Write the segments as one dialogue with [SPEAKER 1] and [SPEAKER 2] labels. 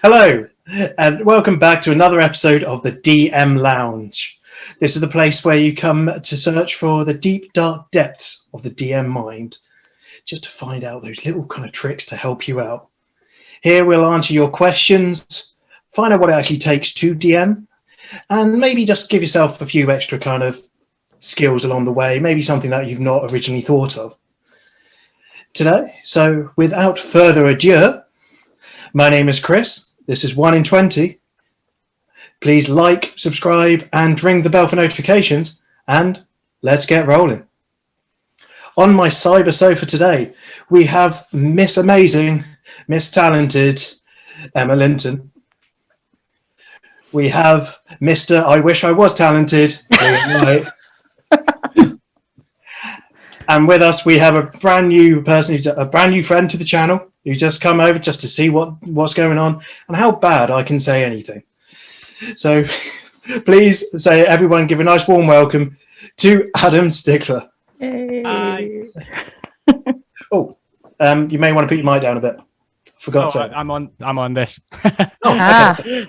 [SPEAKER 1] Hello, and welcome back to another episode of the DM Lounge. This is the place where you come to search for the deep, dark depths of the DM mind, just to find out those little kind of tricks to help you out. Here we'll answer your questions, find out what it actually takes to DM, and maybe just give yourself a few extra kind of skills along the way, maybe something that you've not originally thought of. Today, so without further ado, my name is Chris. This is 1 in 20. Please like, subscribe, and ring the bell for notifications, and let's get rolling. On my cyber sofa today, we have Miss Amazing, Miss Talented, Emma Linton. We have Mr. I Wish I Was Talented, Liam Wright. And with us, we have a brand new person, who's a brand new friend to the channel, who's just come over just to see what's going on and how bad I can say anything. So please say, everyone, give a nice warm welcome to Adam Stickler.
[SPEAKER 2] Hey.
[SPEAKER 3] Hi.
[SPEAKER 1] Oh, you may want to put your mic down a bit. Forgot to say.
[SPEAKER 3] I'm on this.
[SPEAKER 1] Okay.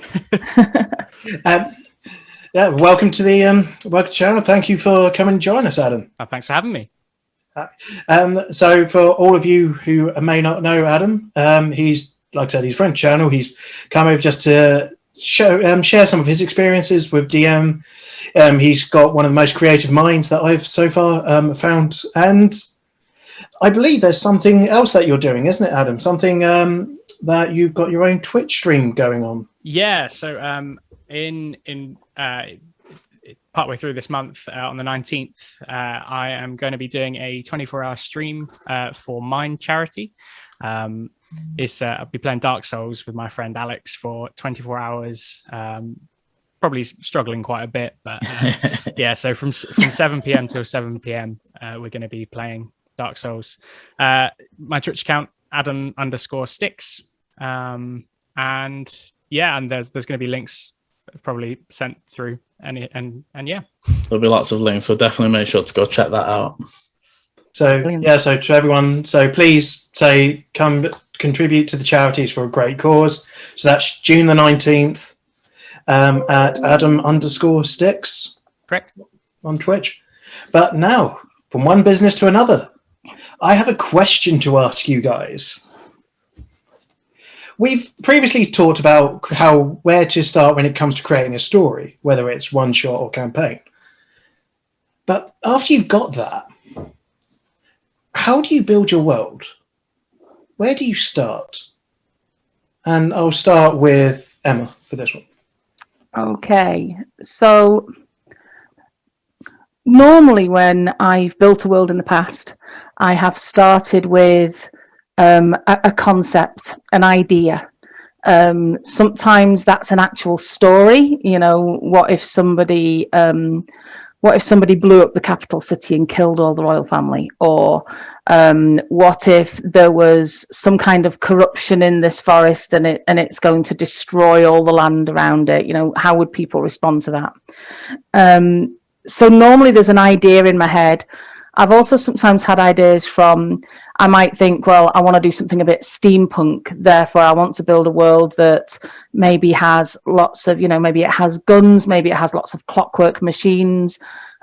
[SPEAKER 1] Yeah, welcome to the channel. Thank you for coming and join us, Adam.
[SPEAKER 3] Thanks for having me.
[SPEAKER 1] So for all of you who may not know Adam, he's, like I said, he's French channel. He's come over just to share some of his experiences with DM. He's got one of the most creative minds that I've so far found, and I believe there's something else that you're doing, isn't it, Adam? Something that you've got your own Twitch stream going on.
[SPEAKER 3] Yeah. So in partway through this month, on the 19th, I am going to be doing a 24-hour stream for Mind Charity. I'll be playing Dark Souls with my friend Alex for 24 hours. Probably struggling quite a bit, but yeah. So from 7 p.m. till 7 p.m. We're going to be playing Dark Souls. My Twitch account, Adam_Sticks, and yeah, and there's going to be links probably sent through, and yeah,
[SPEAKER 2] there'll be lots of links, so definitely make sure to go check that out.
[SPEAKER 1] So yeah, so to everyone, so please say come contribute to the charities for a great cause. So that's June the 19th at Adam_Sticks.
[SPEAKER 3] Correct.
[SPEAKER 1] On Twitch. But now, from one business to another, I have a question to ask you guys. We've previously talked about where to start when it comes to creating a story, whether it's one shot or campaign. But after you've got that, how do you build your world? Where do you start? And I'll start with Emma for this one.
[SPEAKER 4] Okay, so normally when I've built a world in the past, I have started with a concept, an idea. Sometimes that's an actual story. You know, what if somebody blew up the capital city and killed all the royal family? Or what if there was some kind of corruption in this forest and it's going to destroy all the land around it? You know, how would people respond to that? So normally there's an idea in my head. I've also sometimes had ideas from, I might think, well, I want to do something a bit steampunk. Therefore, I want to build a world that maybe has lots of, maybe it has guns, maybe it has lots of clockwork machines.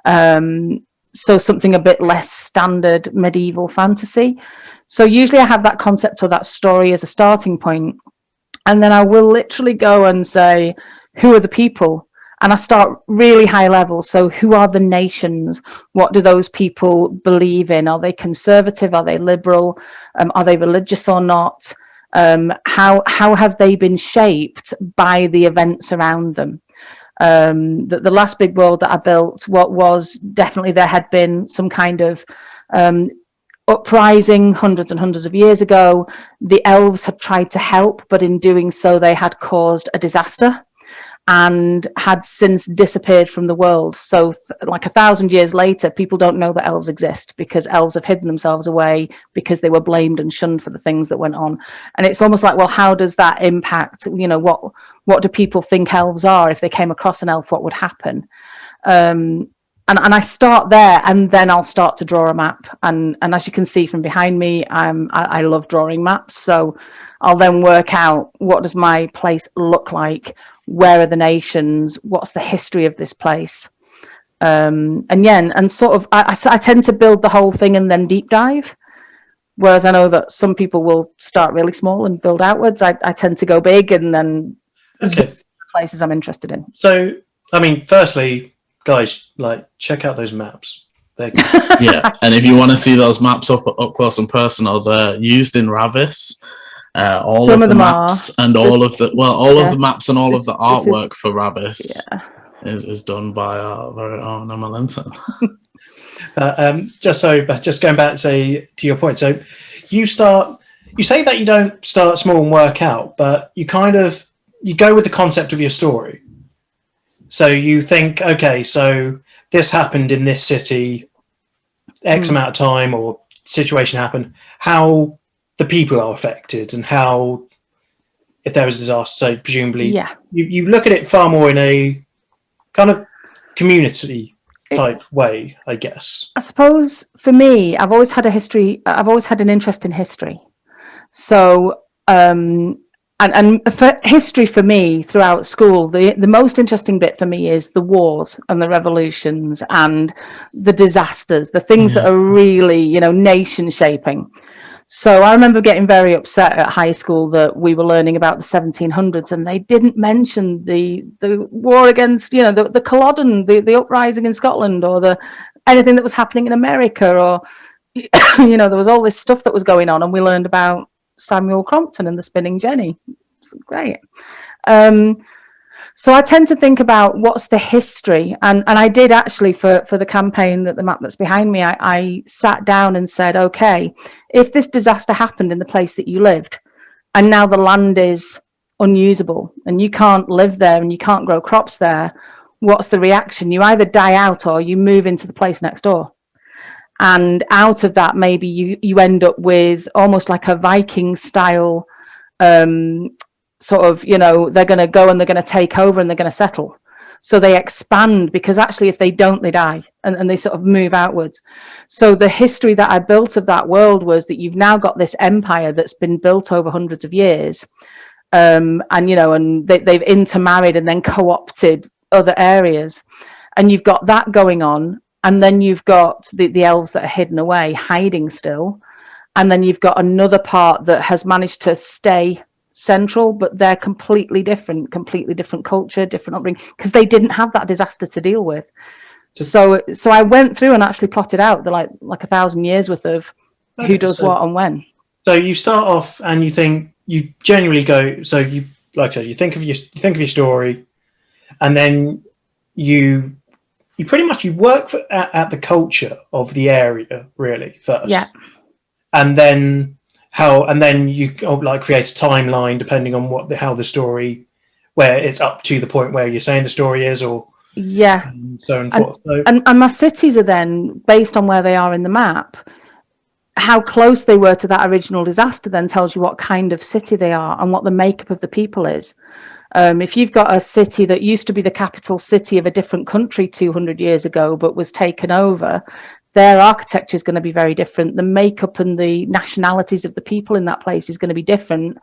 [SPEAKER 4] So something a bit less standard medieval fantasy. So usually I have that concept or that story as a starting point. And then I will literally go and say, who are the people? And I start really high level. So who are the nations? What do those people believe in? Are they conservative? Are they liberal? Are they religious or not? How have they been shaped by the events around them? The last big world that I built, what was definitely, there had been some kind of uprising hundreds and hundreds of years ago. The elves had tried to help, but in doing so, they had caused a disaster and had since disappeared from the world. So like 1,000 years later, people don't know that elves exist because elves have hidden themselves away because they were blamed and shunned for the things that went on. And it's almost like, well, how does that impact, what do people think elves are? If they came across an elf, what would happen? I start there, and then I'll start to draw a map. And as you can see from behind me, I love drawing maps. So I'll then work out, what does my place look like? Where are the nations? What's the history of this place? And sort of, I tend to build the whole thing and then deep dive. Whereas I know that some people will start really small and build outwards. I tend to go big and then places I'm interested in.
[SPEAKER 1] So, I mean, firstly, guys, like, check out those maps.
[SPEAKER 2] Yeah, and if you want to see those maps up close and personal, they're used in Ravis. All of the maps and all of the maps and all of the artwork for Ravis is done by our very own Emma Linton.
[SPEAKER 1] Just going back to your point. So you say that you don't start small and work out, but you go with the concept of your story. So you think, okay, so this happened in this city, X amount of time, or situation happened, how the people are affected, and how, if there was a disaster, so presumably you look at it far more in a kind of community type way, I guess.
[SPEAKER 4] I suppose for me, I've always had an interest in history. So and for history, for me, throughout school, the most interesting bit for me is the wars and the revolutions and the disasters, the things that are really, nation shaping. So I remember getting very upset at high school that we were learning about the 1700s and they didn't mention the war against, the Culloden, the uprising in Scotland, or anything that was happening in America, or, there was all this stuff that was going on, and we learned about Samuel Crompton and the spinning jenny. It's great. So I tend to think about what's the history, and I did actually for the campaign, that the map that's behind me, I sat down and said, okay, if this disaster happened in the place that you lived, and now the land is unusable and you can't live there and you can't grow crops there, what's the reaction? You either die out or you move into the place next door. And out of that, maybe you end up with almost like a Viking style sort of, they're going to go and they're going to take over and they're going to settle. So they expand, because actually if they don't, they die, and they sort of move outwards. So the history that I built of that world was that you've now got this empire that's been built over hundreds of years. And they've intermarried and then co-opted other areas. And you've got that going on. And then you've got the elves that are hidden away, hiding still. And then you've got another part that has managed to stay central, but they're completely different culture, different upbringing, because they didn't have that disaster to deal with. So I went through and actually plotted out the like 1,000 years worth of who does what and when. So
[SPEAKER 1] you start off and you genuinely go, so you, like I said, you think of your story, and then you pretty much work at the culture of the area really first. Yeah. And then you create a timeline depending on how the story, where it's up to the point where you're saying the story is, or so and forth. And my cities are then based on where they are in the map. How close they were to that original disaster then tells you what kind of city they are and what the makeup of the people is. If you've got a city that used to be the capital city of a different country 200 years ago but was taken over, their architecture is going to be very different. The makeup and the nationalities of the people in that place is going to be different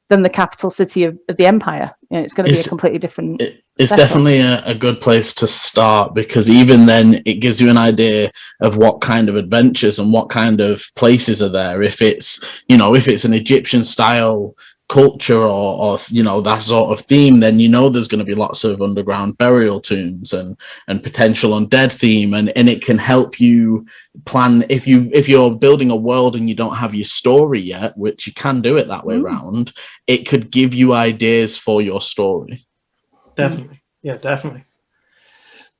[SPEAKER 1] than the capital city of the empire. It's going to be a completely different. It's definitely a good place to start, because even then it gives you an idea of what kind of adventures and what kind of places are there. If it's an Egyptian style culture or that sort of theme, then there's going to be lots of underground burial tombs and potential undead theme, and it can help you plan if you're building a world and you don't have your story yet, which you can do it that way around. It could give you ideas for your story. Definitely.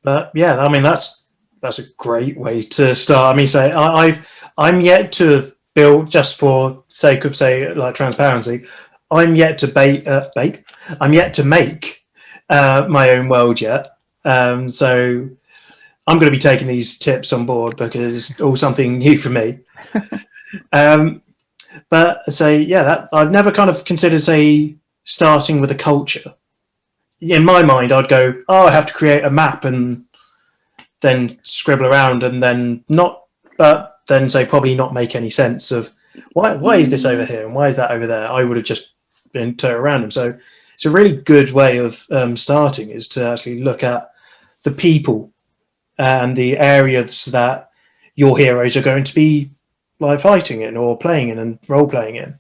[SPEAKER 1] But yeah, I mean that's a great way to start. I mean, say I'm yet to build, just for sake of transparency, I'm yet to bake. I'm yet to make my own world yet. So I'm going to be taking these tips on board, because it's all something new for me. But that I've never kind of considered starting with a culture. In my mind, I'd go, I have to create a map and then scribble around and then say probably not make any sense of why is this over here and why is that over there. I would have just been totally random. So it's a really good way of starting, is to actually look at the people and the areas that your heroes are going to be like fighting in or playing in and role playing in.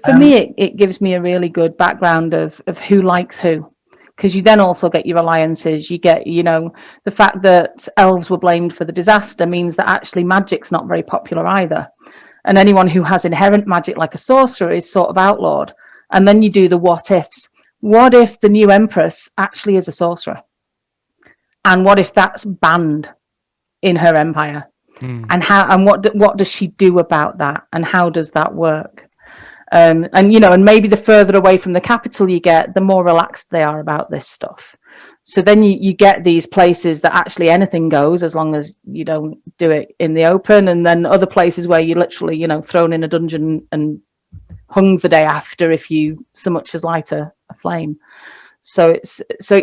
[SPEAKER 4] For me, it gives me a really good background of who likes who, because you then also get your alliances. You get, the fact that elves were blamed for the disaster means that actually magic's not very popular either. And anyone who has inherent magic like a sorcerer is sort of outlawed. And then you do the what ifs. What if the new empress actually is a sorcerer? And what if that's banned in her empire? And what does she do about that? And how does that work? And maybe the further away from the capital you get, the more relaxed they are about this stuff. So then you get these places that actually anything goes as long as you don't do it in the open, and then other places where you're literally, thrown in a dungeon and hung the day after if you so much as light a flame. So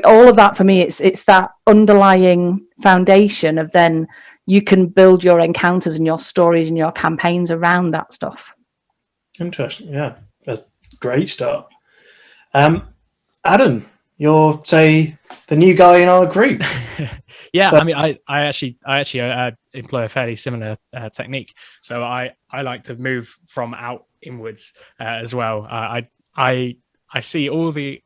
[SPEAKER 4] all of that for me, it's that underlying foundation of then you can build your encounters and your stories and your campaigns around that stuff.
[SPEAKER 1] Interesting. Yeah, that's a great start. Adam, you're the new guy in our group.
[SPEAKER 3] Yeah, I mean, I actually employ a fairly similar technique. So I like to move from out inwards as well. I see all the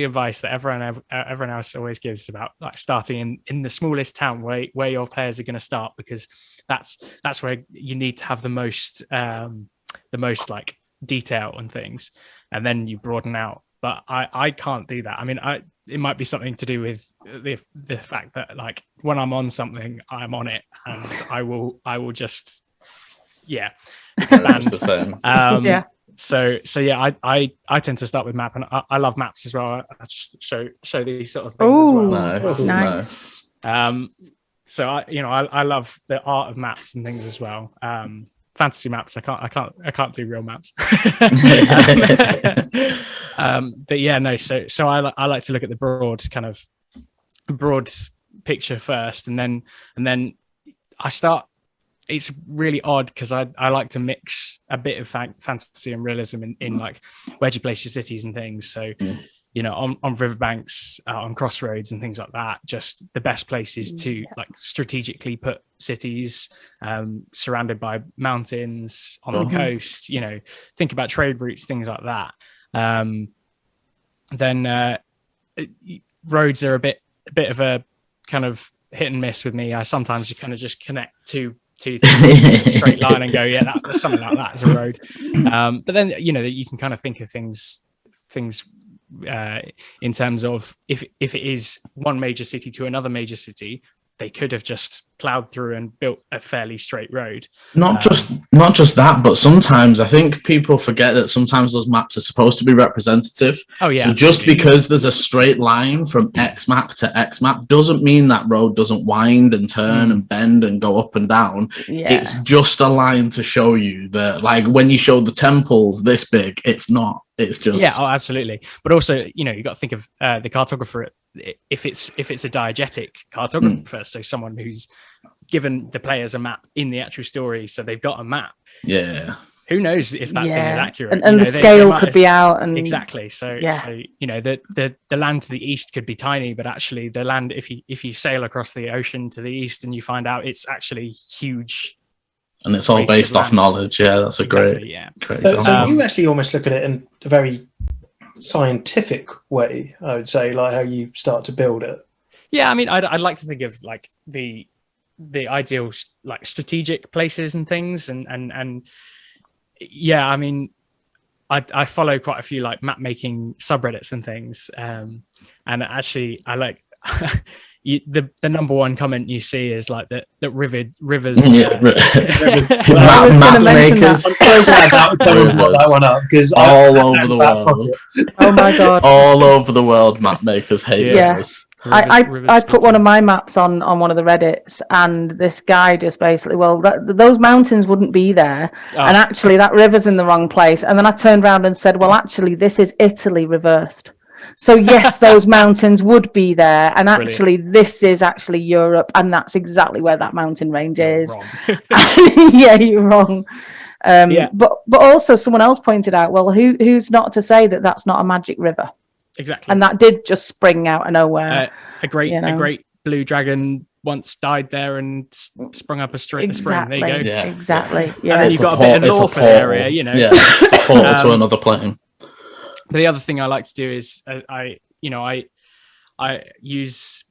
[SPEAKER 3] advice that everyone else always gives about like starting in the smallest town where your players are going to start, because that's where you need to have the most like detail and things, and then you broaden out. But I can't do that. I mean, it might be something to do with the fact that like when I'm on something, I'm on it, and I will just expand.
[SPEAKER 2] The same.
[SPEAKER 3] Yeah. So yeah, I tend to start with map, and I love maps as well. I just show these sort of things as well.
[SPEAKER 2] Nice.
[SPEAKER 3] So I love the art of maps and things as well. Fantasy maps, I can't do real maps. But yeah, no. So I like to look at the broad picture first, and then I start. It's really odd because I like to mix a bit of fantasy and realism in like where do you place your cities and things. So on riverbanks, on crossroads and things like that, just the best places to like strategically put cities surrounded by mountains on the coast, think about trade routes, things like that. Then roads are a bit of a kind of hit and miss with me. Sometimes you kind of just connect two things in a straight line and go, that's something like that as a road. But then you can kind of think of things in terms of if it is one major city to another major city, they could have just plowed through and built a fairly straight road.
[SPEAKER 2] Not just that, but sometimes I think people forget that sometimes those maps are supposed to be representative.
[SPEAKER 3] Oh yeah.
[SPEAKER 2] So just because there's a straight line from X map to X map doesn't mean that road doesn't wind and turn and bend and go up and down.
[SPEAKER 4] Yeah.
[SPEAKER 2] It's just a line to show you that, like when you show the temples this big, it's not. It's just
[SPEAKER 3] absolutely. But also, you got to think of the cartographer. If it's a diegetic cartographer, so someone who's given the players a map in the actual story, so they've got a map.
[SPEAKER 2] Yeah.
[SPEAKER 3] Who knows if that thing is accurate?
[SPEAKER 4] And the scale could be out. And
[SPEAKER 3] exactly. So the land to the east could be tiny, but actually the land, if you sail across the ocean to the east and you find out it's actually huge.
[SPEAKER 2] And it's all based off knowledge. Yeah, that's a great example.
[SPEAKER 1] So you actually almost look at it in a very scientific way, I would say, like how you start to build it.
[SPEAKER 3] Yeah, I mean, I'd like to think of like the ideal like strategic places and things, and yeah, I mean, I follow quite a few like map making subreddits and things, and actually I like. The number one comment you see is like that rivers
[SPEAKER 2] map makers
[SPEAKER 1] that one up because
[SPEAKER 2] all over the world.
[SPEAKER 4] Oh my god,
[SPEAKER 2] all over the world map makers hate rivers.
[SPEAKER 4] I put one of my maps on one of the Reddits, and this guy just basically, those mountains wouldn't be there, and actually that river's in the wrong place. And then I turned around and said, well, actually, this is Italy reversed. So yes, those mountains would be there, and
[SPEAKER 3] Brilliant.
[SPEAKER 4] actually this is actually Europe, and that's exactly where that mountain range is.
[SPEAKER 3] Wrong.
[SPEAKER 4] Yeah, you're wrong.
[SPEAKER 3] Yeah.
[SPEAKER 4] But also someone else pointed out, well, who's not to say that that's not a magic river?
[SPEAKER 3] Exactly.
[SPEAKER 4] And that did just spring out of nowhere.
[SPEAKER 3] A great blue dragon once died there and sprung up a spring.
[SPEAKER 4] Exactly.
[SPEAKER 3] There you go.
[SPEAKER 2] Yeah.
[SPEAKER 4] Exactly. Yeah.
[SPEAKER 3] And then you've got a bit of Norfolk area, you know.
[SPEAKER 2] Yeah, it's a portal to another plane.
[SPEAKER 3] But the other thing I like to do is I use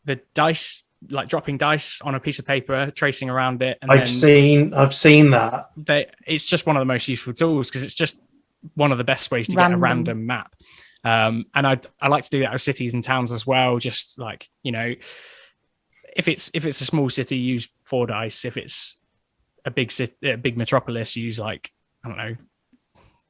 [SPEAKER 3] the dice, like dropping dice on a piece of paper, tracing around it. And
[SPEAKER 1] I've seen that.
[SPEAKER 3] It's just one of the most useful tools because it's just one of the best ways to get a random map. And I like to do that with cities and towns as well. Just like, you know, if it's a small city, use 4 dice. If it's a big city, a big metropolis, use like, I don't know,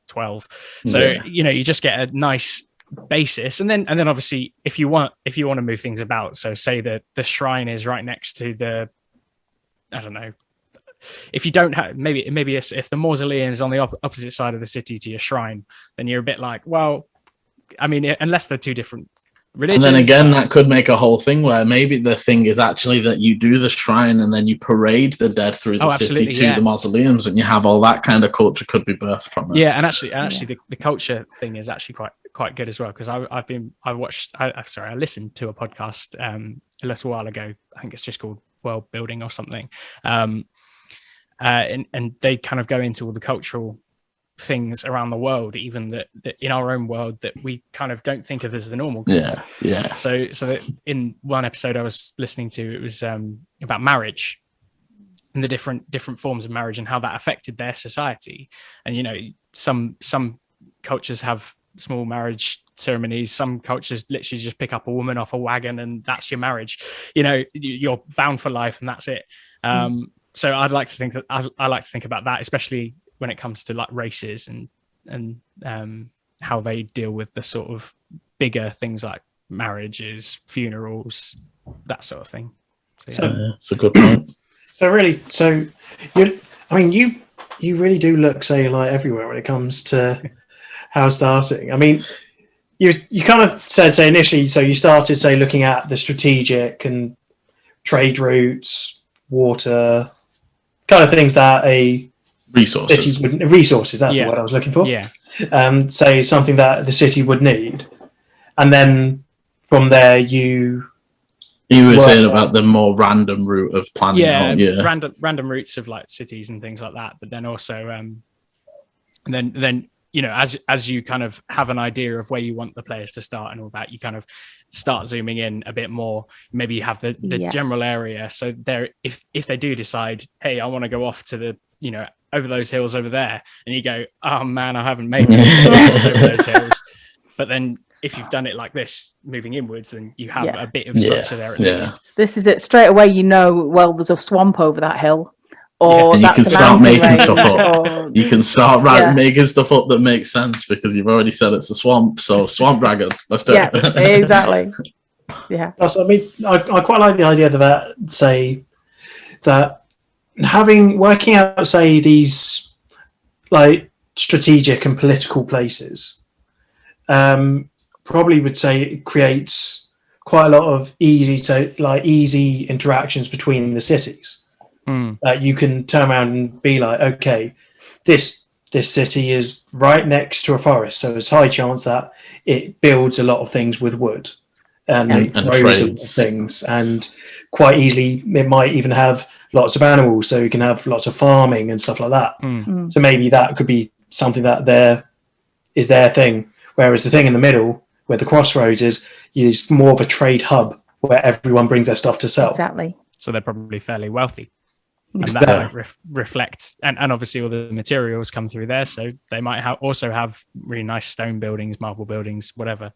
[SPEAKER 3] 12. So you know, you just get a nice basis, and then obviously if you want to move things about, so say that the shrine is right next to the, I don't know, if you don't have maybe if the mausoleum is on the opposite side of the city to your shrine, then you're a bit like, well, I mean, unless they're two different religions.
[SPEAKER 2] And then again, that could make a whole thing where maybe the thing is actually that you do the shrine and then you parade the dead through the city to the mausoleums, and you have all that kind of culture could be birthed from it.
[SPEAKER 3] Yeah, and actually, the culture thing is actually quite good as well, because I listened to a podcast a little while ago. I think it's just called Worldbuilding or something, and they kind of go into all the cultural things around the world, even that in our own world that we kind of don't think of as the normal.
[SPEAKER 2] Yeah.
[SPEAKER 3] So in one episode I was listening to, it was about marriage and the different forms of marriage and how that affected their society. And you know, some cultures have small marriage ceremonies. Some cultures literally just pick up a woman off a wagon and that's your marriage. You know, you're bound for life and that's it. So I like to think about that, especially when it comes to like races and how they deal with the sort of bigger things like marriages, funerals, that sort of thing. So
[SPEAKER 2] it's a good point.
[SPEAKER 1] You really do look, say, like everywhere when it comes to house starting. I mean, you kind of said, say, initially, so you started, say, looking at the strategic and trade routes, water, kind of things that
[SPEAKER 2] resources.
[SPEAKER 1] That's the word I was looking for.
[SPEAKER 3] Yeah.
[SPEAKER 1] Say something that the city would need, and then from there you were saying about the more random route of planning.
[SPEAKER 3] Random routes of like cities and things like that. But then also, and then you know, as you kind of have an idea of where you want the players to start and all that, you kind of start zooming in a bit more. Maybe you have the general area. So there, if they do decide, hey, I want to go off to the, you know, over those hills over there, and you go, oh man, I haven't made it over those hills. But then if you've done it like this, moving inwards, then you have a bit of structure there at least.
[SPEAKER 4] This is it. Straight away, you know, well, there's a swamp over that hill. Or
[SPEAKER 2] and you can start making stuff up.
[SPEAKER 4] Or,
[SPEAKER 2] you can start making stuff up that makes sense because you've already said it's a swamp. So swamp dragon, let's do it.
[SPEAKER 4] Exactly. Yeah.
[SPEAKER 1] I quite like the idea that working out, say, these like strategic and political places, probably would say it creates quite a lot of easy interactions between the cities. You can turn around and be like, okay, this city is right next to a forest, so there's high chance that it builds a lot of things with wood and grows things, and quite easily it might even have lots of animals, so you can have lots of farming and stuff like that. So maybe that could be something that is their thing, whereas the thing in the middle where the crossroads is more of a trade hub where everyone brings their stuff to sell.
[SPEAKER 4] Exactly.
[SPEAKER 3] So they're probably fairly wealthy. And that might reflect, and obviously all the materials come through there, so they might also have really nice stone buildings, marble buildings, whatever.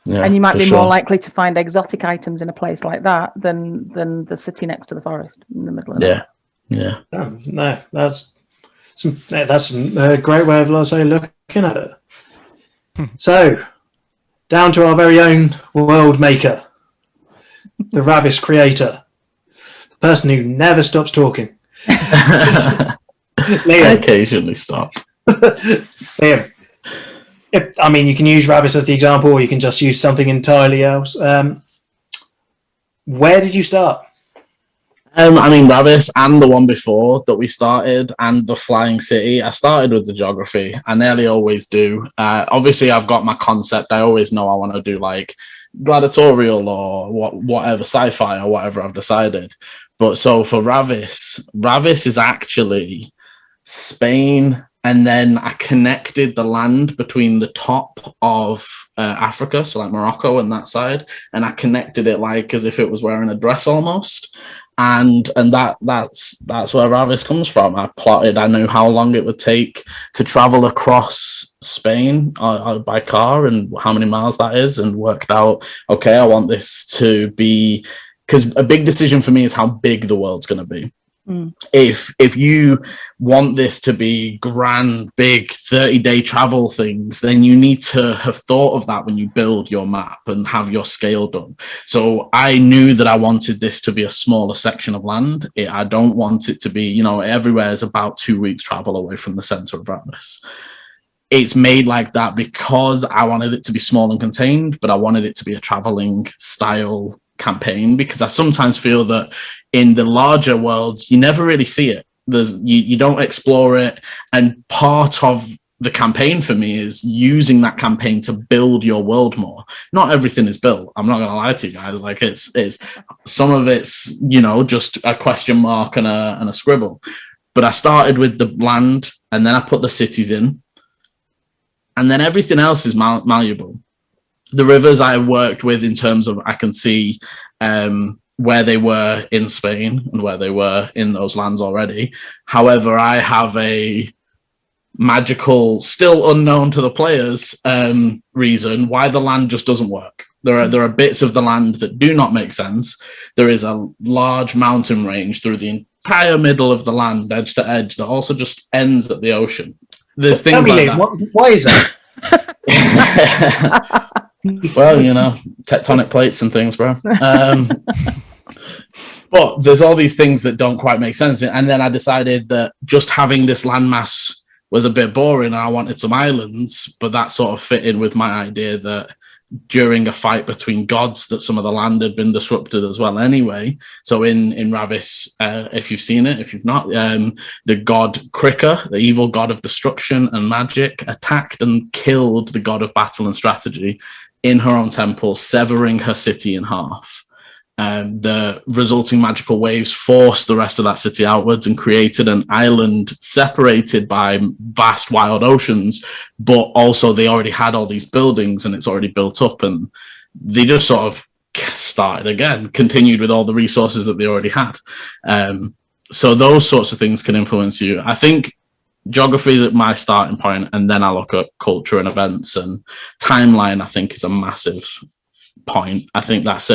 [SPEAKER 4] Yeah, and you might be more likely to find exotic items in a place like that than the city next to the forest in the middle of it.
[SPEAKER 2] Yeah.
[SPEAKER 1] No, that's a great way of looking at it. So, down to our very own world maker, the Ravis creator. Person who never stops talking.
[SPEAKER 2] I occasionally stop.
[SPEAKER 1] Liam, I mean, you can use Ravis as the example, or you can just use something entirely else. Where did you start?
[SPEAKER 2] I mean, Ravis and the one before that we started, and the Flying City. I started with the geography. I nearly always do. Obviously, I've got my concept. I always know I want to do like gladiatorial or whatever, sci-fi or whatever I've decided. But so for Ravis is actually Spain, and then I connected the land between the top of Africa, so like Morocco and that side, and I connected it like as if it was wearing a dress almost. And that's where Ravis comes from. I plotted. I knew how long it would take to travel across Spain by car and how many miles that is, and worked out. Okay, I want this to be, because a big decision for me is how big the world's going to be. If you want this to be grand, big 30-day travel things, then you need to have thought of that when you build your map and have your scale done. So I knew that I wanted this to be a smaller section of land. I don't want it to be, everywhere is about 2 weeks travel away from the center of Ravis. It's made like that because I wanted it to be small and contained, but I wanted it to be a traveling style campaign, because I sometimes feel that in the larger worlds you never really see it. You don't explore it, and part of the campaign for me is using that campaign to build your world more. Not everything is built, I'm not gonna lie to you guys. Like it's some of it's just a question mark and a scribble. But I started with the land, and then I put the cities in, and then everything else is malleable. The rivers I worked with in terms of I can see where they were in Spain and where they were in those lands already. However, I have a magical, still unknown to the players, reason why the land just doesn't work. There are bits of the land that do not make sense. There is a large mountain range through the entire middle of the land, edge to edge, that also just ends at the ocean. There's things like that.
[SPEAKER 1] Why is that?
[SPEAKER 2] Well, tectonic plates and things, bro. But there's all these things that don't quite make sense. And then I decided that just having this landmass was a bit boring. I wanted some islands, but that sort of fit in with my idea that during a fight between gods, that some of the land had been disrupted as well anyway. So in Ravis, if you've seen it, if you've not, the god Krika, the evil god of destruction and magic, attacked and killed the god of battle and strategy in her own temple, severing her city in half. The resulting magical waves forced the rest of that city outwards and created an island separated by vast wild oceans, but also they already had all these buildings and it's already built up, and they just sort of started again, continued with all the resources that they already had. So those sorts of things can influence you. I think geography is my starting point, and then I look at culture and events, and timeline I think is a massive point. I think that's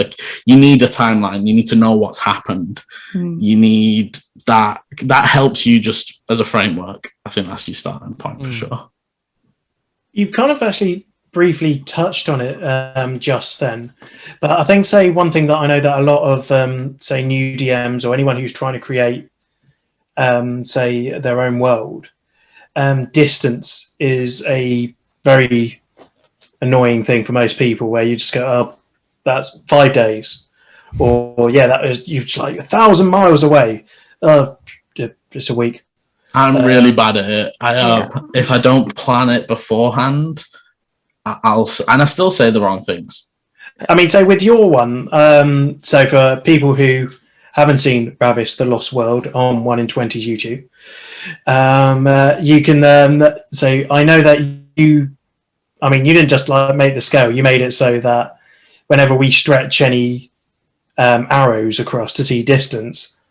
[SPEAKER 2] you need a timeline. You need to know what's happened. You need that helps you just as a framework. I think that's your starting point for sure.
[SPEAKER 1] You've kind of actually briefly touched on it just then, but I think one thing that I know that a lot of say new DMs or anyone who's trying to create say their own world, distance is a very annoying thing for most people, where you just go, oh, that's 5 days, or yeah, that is, you're just like 1,000 miles away. It's a week.
[SPEAKER 2] I'm really bad at it. If I don't plan it beforehand, I still say the wrong things.
[SPEAKER 1] I mean, so with your one, so for people who haven't seen Ravis, the Lost World on 1 in 20's YouTube, you can so I know that you didn't just like make the scale, you made it so that whenever we stretch any arrows across to see distance,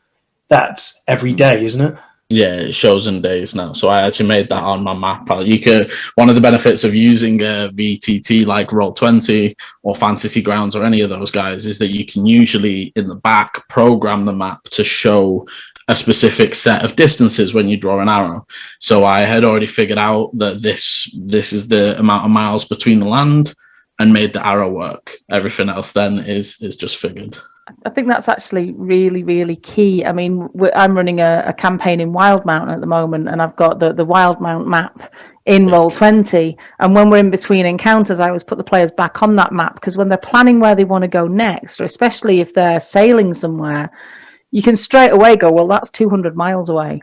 [SPEAKER 1] that's every day, isn't it?
[SPEAKER 2] Yeah, it shows in days now. So I actually made that on my map. One of the benefits of using a VTT like Roll20 or Fantasy Grounds or any of those guys is that you can usually in the back program the map to show a specific set of distances when you draw an arrow. So I had already figured out that this is the amount of miles between the land and made the arrow work. Everything else then is just figured.
[SPEAKER 4] I think that's actually really, really key. I mean, I'm running a campaign in Wildemount at the moment, and I've got the Wildemount map in Roll20. And when we're in between encounters, I always put the players back on that map, because when they're planning where they want to go next, or especially if they're sailing somewhere, you can straight away go, well, that's 200 miles away.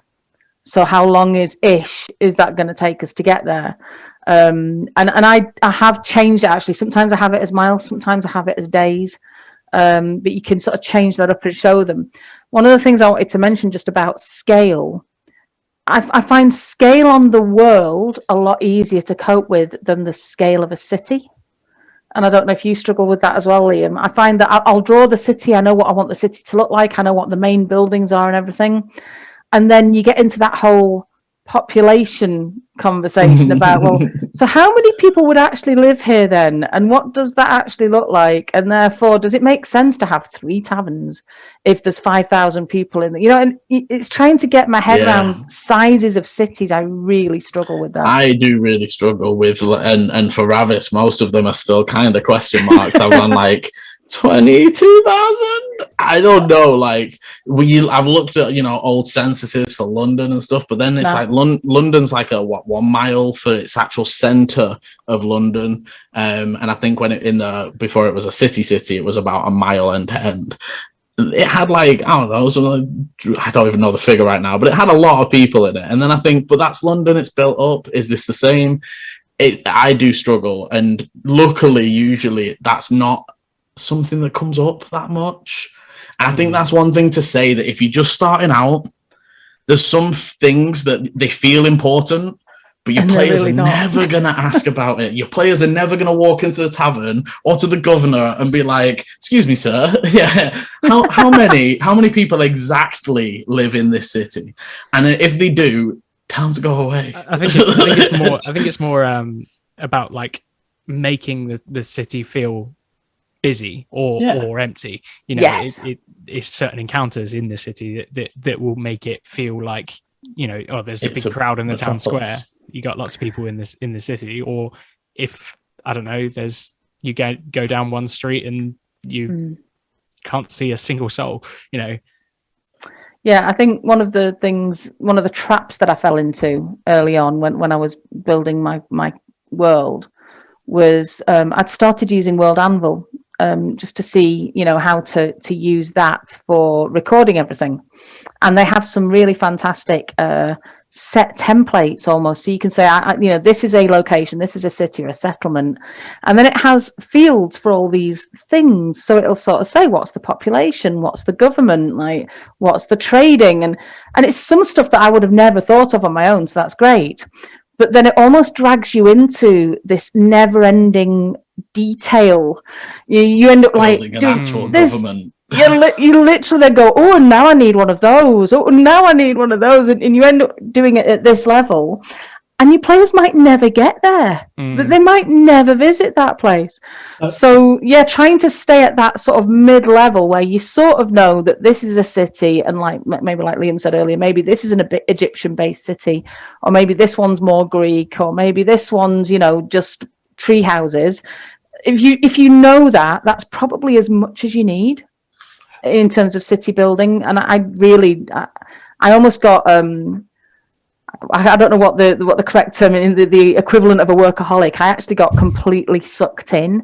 [SPEAKER 4] So how long is that going to take us to get there? And I have changed it, actually. Sometimes I have it as miles, sometimes I have it as days. But you can sort of change that up and show them. One of the things I wanted to mention just about scale, I find scale on the world a lot easier to cope with than the scale of a city. And I don't know if you struggle with that as well, Liam. I find that I'll draw the city. I know what I want the city to look like. I know what the main buildings are and everything. And then you get into that whole population conversation about, well, so how many people would actually live here then, and what does that actually look like, and therefore does it make sense to have 3 taverns if there's 5,000 people in there, and it's trying to get my head around sizes of cities. I really struggle with that.
[SPEAKER 2] I do really struggle with, and for Ravis, most of them are still kind of question marks. I've gone like 22,000. I don't know. Like I've looked at old censuses for London and stuff, but then it's like London's like a 1 mile for its actual centre of London, and I think before it was a city, it was about 1 mile end to end. It had like, I don't know, I don't even know the figure right now, but it had a lot of people in it. And then I think, but that's London. It's built up. Is this the same? I do struggle, and luckily, usually that's not something that comes up that much. And I think that's one thing to say, that if you're just starting out, there's some things that they feel important, but your players are never going to ask about it. Your players are never going to walk into the tavern or to the governor and be like, excuse me, sir, how many people exactly live in this city? And if they do, tell them to go away.
[SPEAKER 3] I think it's more about like making the city feel busy or empty. It's certain encounters in the city that will make it feel like, there's a big crowd in the town square. You got lots of people in the city. Or if, I don't know, you go down one street and you can't see a single soul.
[SPEAKER 4] Yeah, I think one of the traps that I fell into early on when I was building my world was I'd started using World Anvil, just to see, how to use that for recording everything. And they have some really fantastic set templates almost. So you can say, this is a location, this is a city or a settlement. And then it has fields for all these things. So it'll sort of say, what's the population? What's the government? Like, what's the trading? And it's some stuff that I would have never thought of on my own. So that's great. But then it almost drags you into this never-ending detail. You end up
[SPEAKER 2] building
[SPEAKER 4] like
[SPEAKER 2] an actual government.
[SPEAKER 4] You literally then go, oh, and now I need one of those. Oh, and now I need one of those. And you end up doing it at this level. And your players might never get there. They might never visit that place. So, trying to stay at that sort of mid-level where you sort of know that this is a city, and maybe like Liam said earlier, maybe this is an Egyptian-based city, or maybe this one's more Greek, or maybe this one's, just tree houses. If you know that, that's probably as much as you need in terms of city building. And I almost got... I don't know what the correct term in the equivalent of a workaholic. I actually got completely sucked in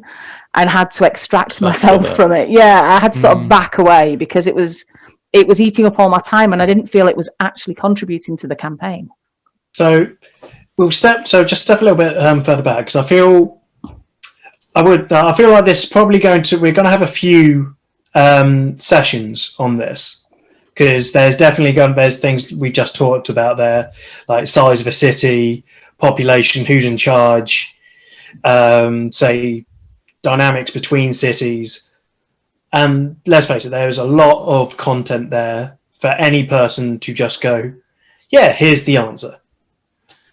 [SPEAKER 4] and had to extract myself from it. Yeah, I had to sort of back away because it was eating up all my time, and I didn't feel it was actually contributing to the campaign.
[SPEAKER 1] So just step a little bit further back, because I feel like this is probably we're going to have a few sessions on this. Because there's things we just talked about there, like size of a city, population, who's in charge, say dynamics between cities. And let's face it, there's a lot of content there for any person to just go, yeah, here's the answer.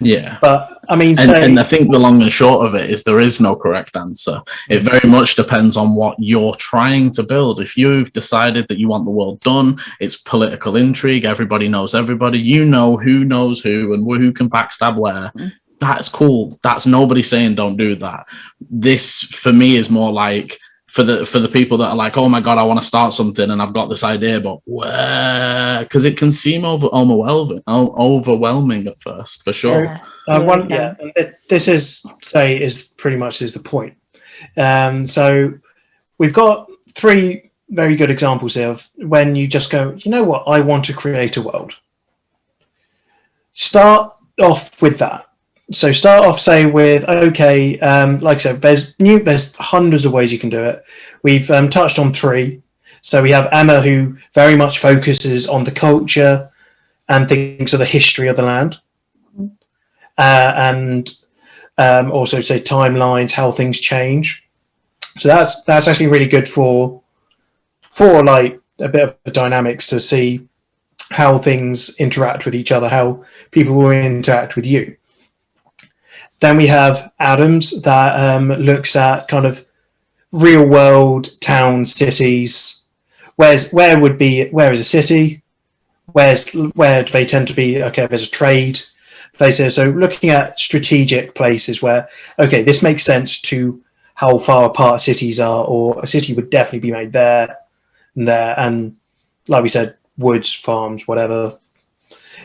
[SPEAKER 2] Yeah.
[SPEAKER 1] But I mean,
[SPEAKER 2] and I think the long and short of it is there is no correct answer. It very much depends on what you're trying to build. If you've decided that you want the world done, it's political intrigue, everybody knows everybody, who knows who and who can backstab where. That's cool. That's nobody saying don't do that. This for me is more like for the people that are like, oh my god, I want to start something and I've got this idea, but where? Because it can seem overwhelming at first, for sure.
[SPEAKER 1] This is pretty much the point. So we've got 3 very good examples here of when you just go, you know what, I want to create a world. Start off with that. So start off, say, with, okay, like I said, there's hundreds of ways you can do it. We've touched on 3. So we have Emma, who very much focuses on the culture and things of the history of the land. And also, say, timelines, how things change. So that's actually really good for like a bit of the dynamics to see how things interact with each other, how people will interact with you. Then we have Adams that looks at kind of real world towns, cities. Where is a city? Where do they tend to be? Okay, there's a trade place here. So looking at strategic places where, okay, this makes sense to how far apart cities are, or a city would definitely be made there and there. And like we said, woods, farms, whatever,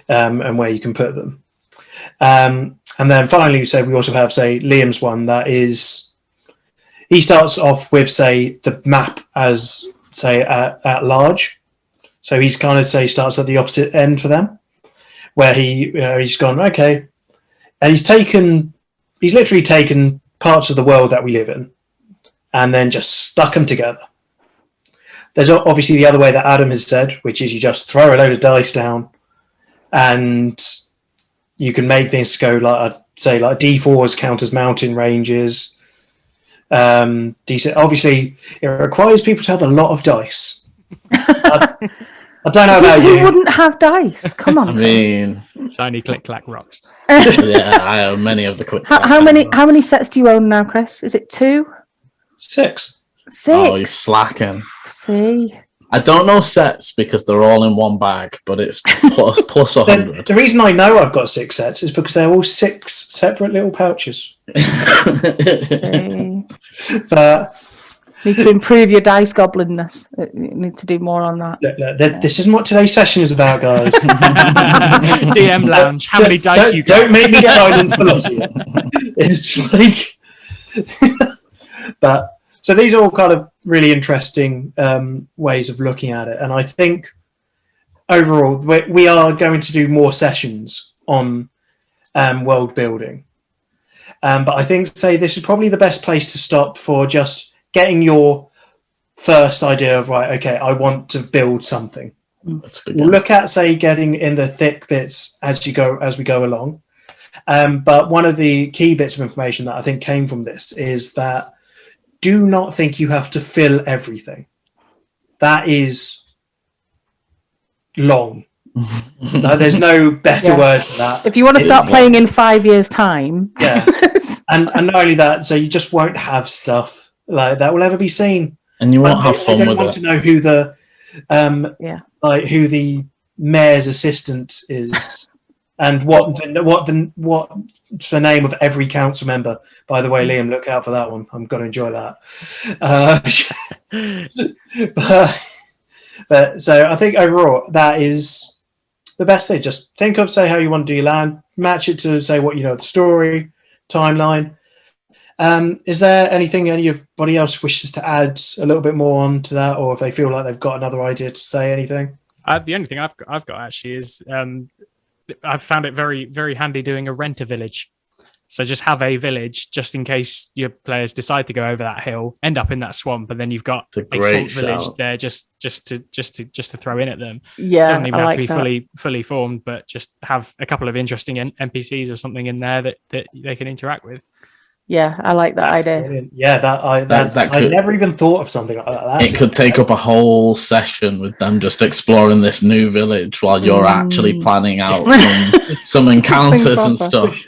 [SPEAKER 1] and where you can put them. And then finally, we also have, say, Liam's one that is, he starts off with, say, the map as, say, at large. So he's kind of, say, starts at the opposite end for them, where he's gone, okay, and he's literally taken parts of the world that we live in and then just stuck them together. There's obviously the other way that Adam has said, which is you just throw a load of dice down and you can make things go like D4s count as mountain ranges. Obviously, it requires people to have a lot of dice. I don't know about you.
[SPEAKER 4] Who wouldn't have dice? Come on.
[SPEAKER 2] I mean,
[SPEAKER 3] shiny click-clack rocks.
[SPEAKER 2] Yeah, I have many of the click-clack.
[SPEAKER 4] How many sets do you own now, Chris? Is it 2?
[SPEAKER 1] 6.
[SPEAKER 4] 6.
[SPEAKER 2] Oh, he's slacking.
[SPEAKER 4] See.
[SPEAKER 2] I don't know sets because they're all in one bag, but it's plus 100.
[SPEAKER 1] The reason I know I've got 6 sets is because they're all 6 separate little pouches. But
[SPEAKER 4] need to improve your dice goblinness. You need to do more on that.
[SPEAKER 1] Look, this isn't what today's session is about, guys.
[SPEAKER 3] DM Lounge, how many dice you got?
[SPEAKER 1] Don't make me silence velocity. It's like... But... So these are all kind of really interesting ways of looking at it. And I think overall, we are going to do more sessions on world building. But I think, say, this is probably the best place to stop for just getting your first idea of, right, okay, I want to build something. We'll look at, say, getting in the thick bits as we go along. But one of the key bits of information that I think came from this is that do not think you have to fill everything. That is long. No, there's no better word for that.
[SPEAKER 4] If you want to start playing in 5 years' time.
[SPEAKER 1] Yeah. and not only that, so you just won't have stuff like that will ever be seen.
[SPEAKER 2] And you won't have fun with it. I want
[SPEAKER 1] to know who the mayor's assistant is. And what the name of every council member? By the way, Liam, look out for that one. I'm going to enjoy that. But so I think overall that is the best thing. Just think of, say, how you want to do your land, match it to, say, what you know, the story, timeline. Is there anything anybody else wishes to add a little bit more on to that, or if they feel like they've got another idea to say anything?
[SPEAKER 3] The only thing I've got actually is. I've found it very, very handy doing a rent-a-village. So just have a village just in case your players decide to go over that hill, end up in that swamp, and then you've got a swamp village there just to throw in at them.
[SPEAKER 4] Yeah,
[SPEAKER 3] it doesn't even have to be fully formed, but just have a couple of interesting NPCs or something in there that they can interact with.
[SPEAKER 4] Yeah, I like that idea.
[SPEAKER 1] Brilliant. Yeah, I never even thought of something like that.
[SPEAKER 2] It could take up a whole session with them just exploring this new village while you're actually planning out some encounters and stuff.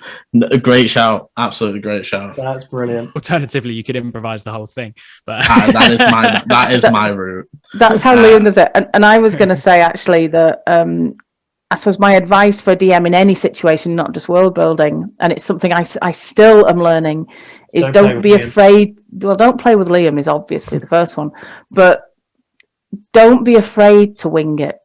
[SPEAKER 2] A great shout, absolutely great shout.
[SPEAKER 1] That's brilliant.
[SPEAKER 3] Alternatively, you could improvise the whole thing, but
[SPEAKER 2] that is my route.
[SPEAKER 4] That's how Liam does it. And I was going to say actually that. I suppose my advice for DM in any situation, not just world building, and it's something I still am learning, is don't be afraid. Well, don't play with Liam is obviously the first one, but don't be afraid to wing it.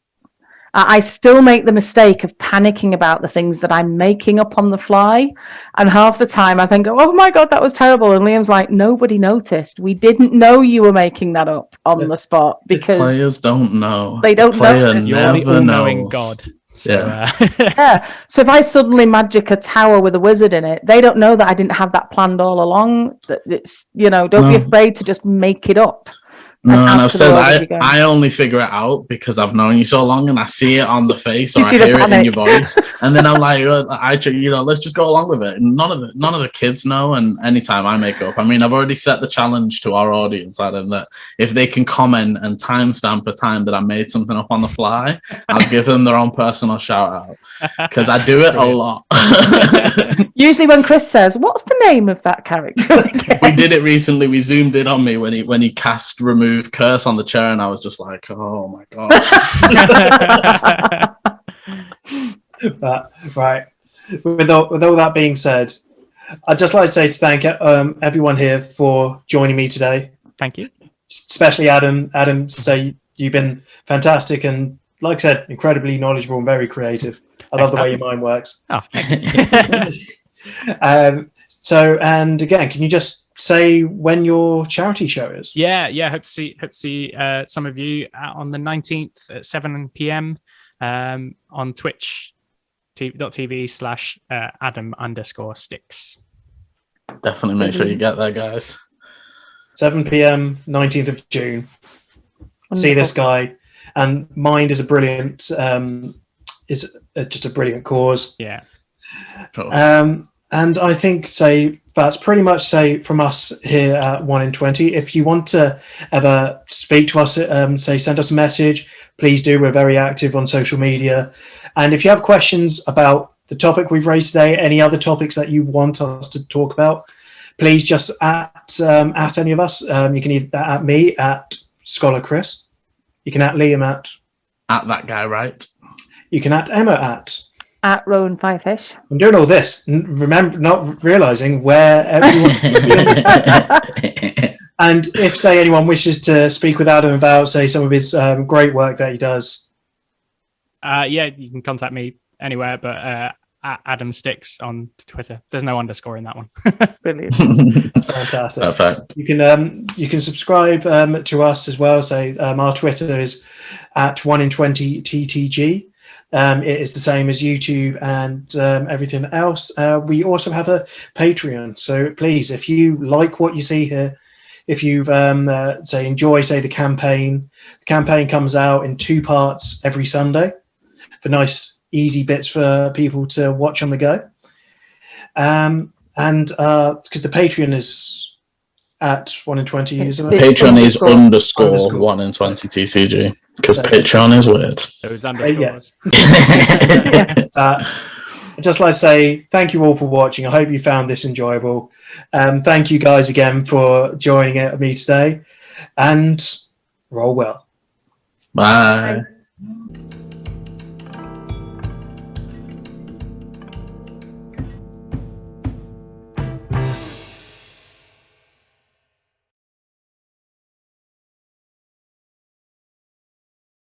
[SPEAKER 4] I still make the mistake of panicking about the things that I'm making up on the fly. And half the time I think, oh my God, that was terrible. And Liam's like, nobody noticed. We didn't know you were making that up on the spot because
[SPEAKER 2] players don't know.
[SPEAKER 4] They don't know.
[SPEAKER 3] You're the all-knowing God. So,
[SPEAKER 4] yeah. So if I suddenly magic a tower with a wizard in it, they don't know that I didn't have that planned all along. That it's, don't be afraid to just make it up.
[SPEAKER 2] No, and I've said I only figure it out because I've known you so long and I see it on the face or I hear it in your voice, and then I'm like, let's just go along with it. And none of the kids know, and anytime I make up, I mean, I've already set the challenge to our audience, Adam, that if they can comment and timestamp a time that I made something up on the fly, I'll give them their own personal shout out because I do it a lot.
[SPEAKER 4] Usually when Chris says, "What's the name of that character?"
[SPEAKER 2] We did it recently. We zoomed in on me when he cast remove curse on the chair, and I was just like, oh my God.
[SPEAKER 1] Right. With all that being said, I'd just like to say thank everyone here for joining me today.
[SPEAKER 3] Thank you.
[SPEAKER 1] Especially Adam. Adam, say you've been fantastic and, like I said, incredibly knowledgeable and very creative. I love the way your mind works.
[SPEAKER 3] Oh, thank you.
[SPEAKER 1] And again, can you just say when your charity show is?
[SPEAKER 3] Yeah. Hope to see some of you on the 19th at 7 p.m. On twitch.tv/Adam_Sticks.
[SPEAKER 2] Definitely make sure you get there, guys.
[SPEAKER 1] 7 p.m. 19th of June. Wonderful. See this guy, and Mind is a brilliant just a brilliant cause.
[SPEAKER 3] Yeah.
[SPEAKER 1] Cool. And I think, that's pretty much, from us here at 1 in 20. If you want to ever speak to us, send us a message, please do. We're very active on social media. And if you have questions about the topic we've raised today, any other topics that you want us to talk about, please just at any of us. You can either at me, at Scholar Chris. You can at Liam at
[SPEAKER 2] that guy, right? You
[SPEAKER 1] can at Emma at
[SPEAKER 4] Rowan Firefish.
[SPEAKER 1] I'm doing all this, remember, not realizing where everyone. And if anyone wishes to speak with Adam about some of his great work that he does,
[SPEAKER 3] you can contact me anywhere, but at Adam Sticks on Twitter. There's no underscore in that one.
[SPEAKER 4] Brilliant.
[SPEAKER 1] Fantastic.
[SPEAKER 2] Perfect.
[SPEAKER 1] You can subscribe to us as well. Our Twitter is at 1 in 20 TTG. It is the same as YouTube and everything else. We also have a Patreon. So please, if you like what you see here, if you've enjoy the campaign comes out in 2 parts every Sunday for nice easy bits for people to watch on the go. And because the Patreon is at 1 in 20, isn't it?
[SPEAKER 2] Patreon is underscore 1 in 20 TCG because Patreon is weird.
[SPEAKER 3] Those underscores.
[SPEAKER 1] I'd just like to say thank you all for watching. I hope you found this enjoyable. Thank you guys again for joining me today, and roll well.
[SPEAKER 2] Bye.